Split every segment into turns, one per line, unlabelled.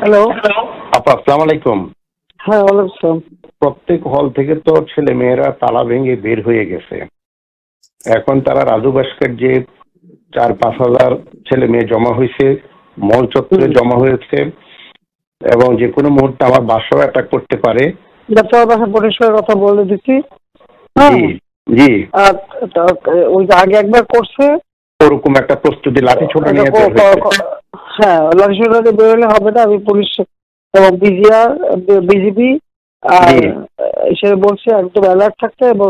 Hello.
আপা, আসসালামু আলাইকুম।
হ্যাঁ, ওয়ালাইকুম আসসালাম।
প্রত্যেক হল থেকে তো ছেলে মেয়েরা তালা ভেঙে বের হয়ে গেছে। এখন তারা রাজু ভাস্কর যে 4-5 হাজার ছেলে মেয়ে জমা হয়েছে, মল চত্বরে জমা হয়েছে এবং যে কোনো মুহূর্তে আমার বাসাও অ্যাটাক করতে পারে।
ডাক্তার বাসা পরিষ্কার কথা বলে দিচ্ছি।
জি জি।
আর ওই যে আগে একবার করছে
ওরকম একটা প্রস্তুতি লাঠি ছোটা নিয়ে বের হয়েছে।
হ্যাঁ, লাঠি ছোটা দিয়ে বের হলে হবে না। আমি পুলিশ এবং বিজিবি আর সে বলছে একদম অ্যালার্ট থাকতে, এবং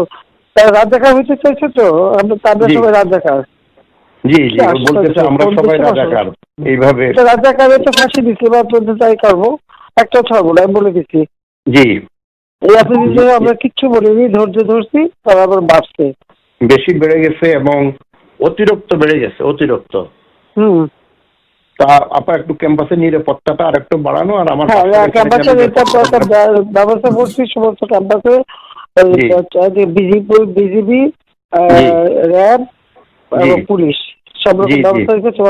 তারা রাত দেখা হইতে চাইছে, তো তাদের সবাই রাত দেখার।
জি জি, বলতেছে আমরা সবাই রাজাকার। এইভাবে
রাজাকারে তো ফাঁসি দিচ্ছি, বা তাই করবো, একটা ছাড়বো না, আমি বলে দিচ্ছি।
জি,
এই এতদিন ধরে আমরা কিচ্ছু বলিনি, ধৈর্য ধরছি, তারা আবার বাড়ছে,
বেশি বেড়ে গেছে এবং অতিরিক্ত বেড়ে গেছে, অতিরিক্ত। তা আপা একটু ক্যাম্পাসের নিরাপত্তাটা আর একটু বাড়ানো, আর আমার
ক্যাম্পাসের ব্যবস্থা করছি সমস্ত ক্যাম্পাসে। বিজিবি, র্যাব এবং পুলিশ সব রকম ব্যবস্থা রেখেছে।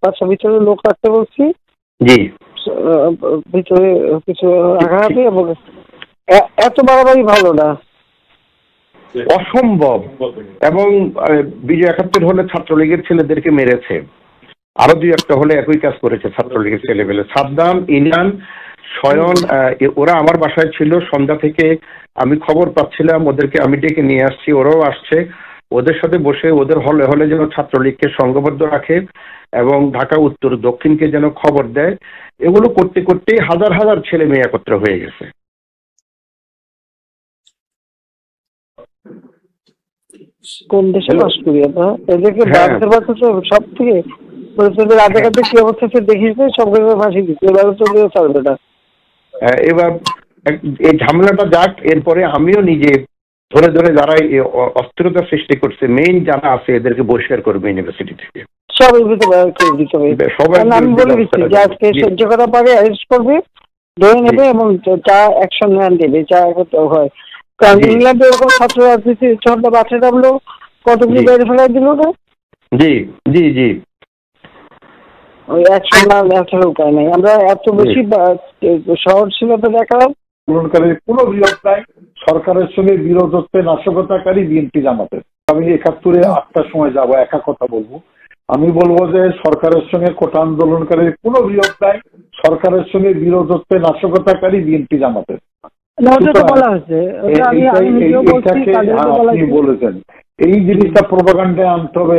5-6 লোক রাখতে বলছি।
জি,
ভিতরে কিছু রাখাহাতি, এবং এত বাড়াবাড়ি ভালো না,
অসম্ভব। এবং বিজয় 71 হলে ছাত্রলীগের ছেলেদেরকে মেরেছে, আরো 2-1টা হলে একই কাজ করেছে ছাত্রলীগের ছেলেবেলে। সাদ্দাম, ইনান, শয়ন, ওরা আমার বাসায় ছিল সন্ধ্যা থেকে। আমি খবর পাচ্ছিলাম, ওদেরকে আমি ডেকে নিয়ে আসছি, ওরাও আসছে। ওদের সাথে বসে ওদের হলে হলে যেন ছাত্রলীগকে সংঘবদ্ধ রাখে এবং ঢাকা উত্তর দক্ষিণকে যেন খবর দেয়। এগুলো করতে করতেই হাজার হাজার ছেলে মেয়ে একত্র হয়ে গেছে।
কোন দেশে বাস করি আমরা? এদেরকে বাঁচতে পারছে তো সব থেকে রাজাকারদের কি অবস্থা সে দেখিস, সবগুলো ফাঁসি দিচ্ছে, এবার তো চলবে না।
এবার এই ঝামেলাটা যাক, এরপরে আমিও নিজে ধরে ধরে যারা অস্থিরতা সৃষ্টি করছে, মেইন যারা আছে এদেরকে বহিষ্কার করবে ইউনিভার্সিটি থেকে।
সব আমি বলে দিচ্ছি যে আজকে সহ্য করা পারে অ্যারেস্ট করবে, ধরে নেবে এবং যা অ্যাকশন দেবে, যা হয়। কারণ ইংল্যান্ডে এরকম ছাত্র রাজনীতি চলতে বাচ্চা নামলো, কতগুলি বাইরে ফেলাই দিল না।
জি জি জি,
ওই অ্যাকশন না নেওয়ার উপায় নেই। আমরা এত বেশি সহনশীলতা দেখালাম,
আন্দোলনকারীর কোনো বিরোধ নাই। সরকারের সঙ্গে বিরোধত্বে নাশকতাকারী বিএনপি জামাতের। আমি 71-এ 8টার সময় যাব, একা কথা বলবো। আমি বলবো যে সরকারের সঙ্গে কোটা আন্দোলনকারীর কোনো বিরোধ নাই। সরকারের সঙ্গে বিরোধত্বে নাশকতাকারী বিএনপি জামাতের। আপনি বলেছেন এই জিনিসটা প্রোপাগান্ডায় আনতে হবে।